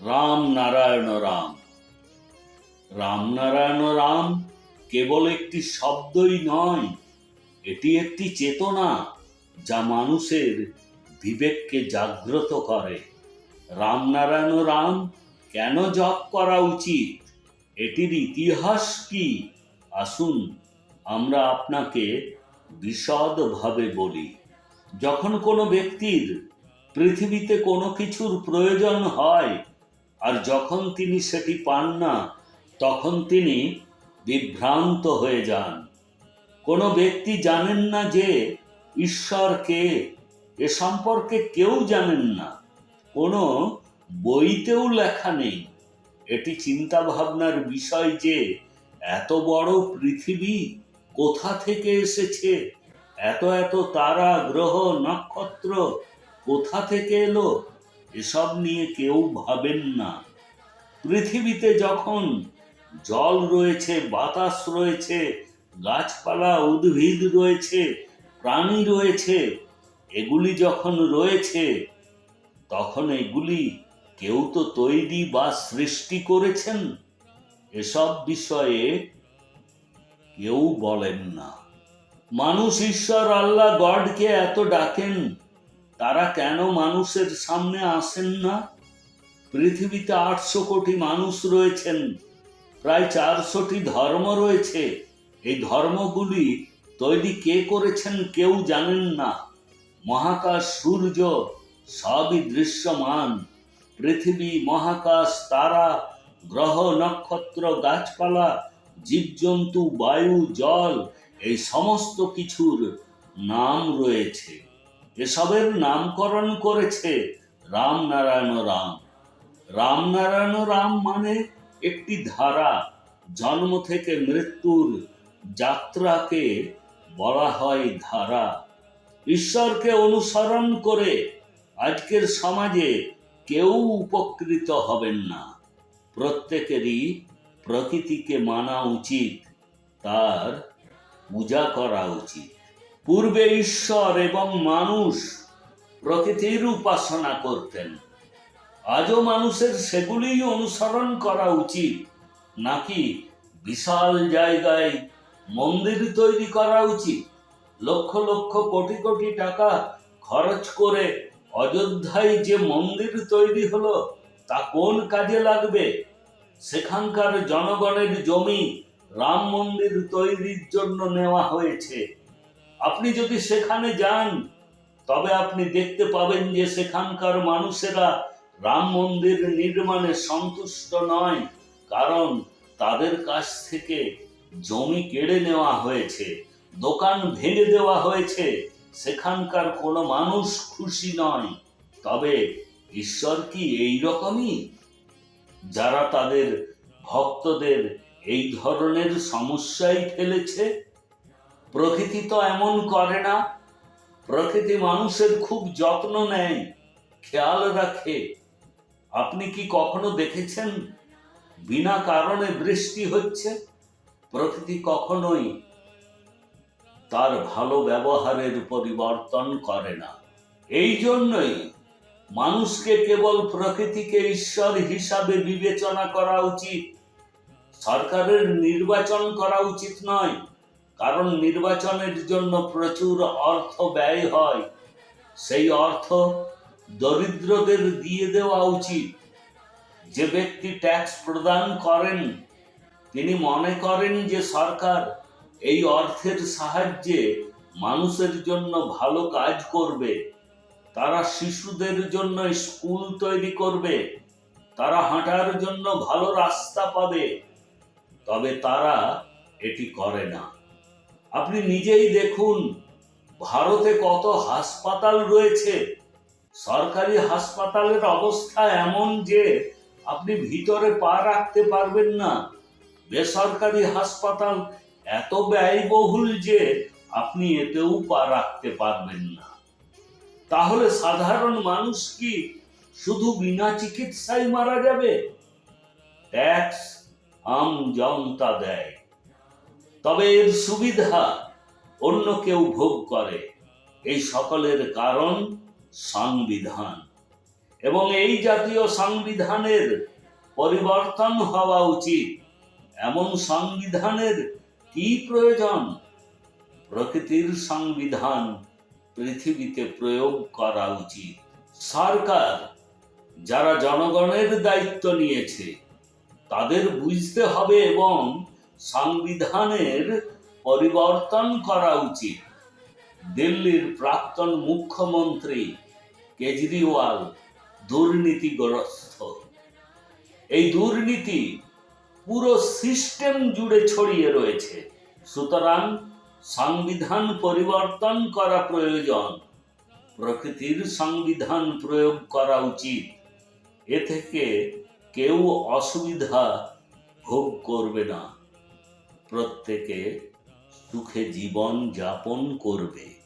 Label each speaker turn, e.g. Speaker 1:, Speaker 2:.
Speaker 1: রাম নারায়ণ রাম। রাম নারায়ণ রাম কেবল একটি শব্দই নয়, এটি একটি চেতনা যা মানুষের বিবেককে জাগ্রত করে। রাম নারায়ণ রাম কেন জপ করা উচিত, এটির ইতিহাস কি, আসুন আমরা আপনাকে বিশদভাবে বলি। যখন কোনো ব্যক্তির পৃথিবীতে কোনো কিছুর প্রয়োজন হয় আর যখন তিনি সেটি পান না, তখন তিনি বিভ্রান্ত হয়ে যান। কোনো ব্যক্তি জানেন না যে ঈশ্বর কে, এ সম্পর্কে কেউ জানেন না, কোনো বইতেও লেখা নেই। এটি চিন্তা ভাবনার বিষয় যে এত বড় পৃথিবী কোথা থেকে এসেছে, এত এত তারা, গ্রহ, নক্ষত্র কোথা থেকে এলো, এসব নিয়ে কেউ ভাবেন না। পৃথিবীতে যখন জল রয়েছে, বাতাস রয়েছে, গাছপালা, উদ্ভিদ রয়েছে, প্রাণী রয়েছে, এগুলি যখন রয়েছে তখন এগুলি কেউ তো তৈরি বা সৃষ্টি করেছেন, এসব বিষয়ে কেউ বলেন না। মানুষ ঈশ্বর, আল্লাহ, গডকে এত ডাকেন, তারা কেন মানুষের সামনে আসেন না? পৃথিবীতে 800 কোটি মানুষ রয়েছেন, প্রায় 400টি ধর্ম রয়েছে। এই ধর্মগুলি তৈরি কে করেছেন কেউ জানেন না। মহাকাশ, সূর্য সবই দৃশ্যমান। পৃথিবী, মহাকাশ, তারা, গ্রহ, নক্ষত্র, গাছপালা, জীবজন্তু, বায়ু, জল, এই সমস্ত কিছুর নাম রয়েছে। এসবের নামকরণ করেছে রাম নারায়ণ রাম। রাম নারায়ণ রাম মানে একটি ধারা। জন্ম থেকে মৃত্যুর যাত্রাকে বলা হয় ধারা। ঈশ্বরকে অনুসরণ করে আজকের সমাজে কেউ উপকৃত হবেন না। প্রত্যেকেরই প্রকৃতিকে মানা উচিত, তার পূজা করা উচিত। পূর্বে ঈশ্বর এবং মানুষ প্রকৃতির উপাসনা করতেন, আজও মানুষের সেগুলিই অনুসরণ করা উচিত, নাকি বিশাল জায়গায় মন্দির তৈরি করা উচিত? লক্ষ লক্ষ কোটি কোটি টাকা খরচ করে অযোধ্যায় যে মন্দির তৈরি হলো, তা কোন কাজে লাগবে? সেখানকার জনগণের জমি রাম মন্দির তৈরির জন্য নেওয়া হয়েছে। আপনি যদি সেখানে যান তবে আপনি দেখতে পাবেন যে সেখানকার মানুষেরা রাম মন্দির নির্মাণে সন্তুষ্ট নয়, কারণ তাদের কাছ থেকে জমি কেড়ে নেওয়া হয়েছে, দোকান ভেঙে দেওয়া হয়েছে। সেখানকার কোনো মানুষ খুশি নয়। তবে ঈশ্বর কি এই রকমই, যারা তাদের ভক্তদের এই ধরনের সমস্যায় ফেলেছে? প্রকৃতি তো এমন করে না। প্রকৃতি মানুষের খুব যত্ন নেয়, খেয়াল রাখে। আপনি কি কখনো দেখেছেন বিনা কারণে বৃষ্টি হচ্ছে? প্রকৃতি কখনোই তার ভালো ব্যবহারের পরিবর্তন করে না। এই জন্যই মানুষকে কেবল প্রকৃতিকে ঈশ্বর হিসাবে বিবেচনা করা উচিত। সরকারের নির্বাচন করা উচিত নয়, কারণ নির্বাচনের জন্য প্রচুর অর্থ ব্যয় হয়। সেই অর্থ দরিদ্রদের দিয়ে দেওয়া উচিত। যে ব্যক্তি ট্যাক্স প্রদান করেন তিনি মনে করেন যে সরকার এই অর্থের সাহায্যে মানুষের জন্য ভালো কাজ করবে। তারা শিশুদের জন্য স্কুল তৈরি করবে, তারা হাঁটার জন্য ভালো রাস্তা পাবে। তবে তারা এটি করে না। আপনি নিজেই দেখুন, ভারতে কত হাসপাতাল রয়েছে। সরকারি হাসপাতালের অবস্থা এমন যে আপনি ভিতরে পা রাখতে পারবেন না। বেসরকারি হাসপাতাল এত ব্যয়বহুল যে আপনি এতেও পা রাখতে পারবেন না। তাহলে সাধারণ মানুষ কি শুধু বিনা চিকিৎসায় মারা যাবে? ট্যাক্স আম জনতা দেয়, তবে এর সুবিধা অন্য কেউ ভোগ করে। এই সকলের কারণ সংবিধান। এবং এই জাতীয় সংবিধানের পরিবর্তন হওয়া উচিত। এমন সংবিধানের কি প্রয়োজন? প্রকৃতির সংবিধান পৃথিবীতে প্রয়োগ করা উচিত। সরকার যারা জনগণের দায়িত্ব নিয়েছে তাদের বুঝতে হবে এবং সংবিধানের পরিবর্তন করা উচিত। দিল্লির প্রাক্তন মুখ্যমন্ত্রী কেজরিওয়াল দুর্নীতিগ্রস্ত। এই দুর্নীতি পুরো সিস্টেম জুড়ে ছড়িয়ে রয়েছে। সুতরাং সংবিধান পরিবর্তন করা প্রয়োজন। প্রকৃতির সংবিধান প্রয়োগ করা উচিত। এ থেকে কেউ অসুবিধা ভোগ করবে না, প্রত্যেকে সুখে জীবন যাপন করবে।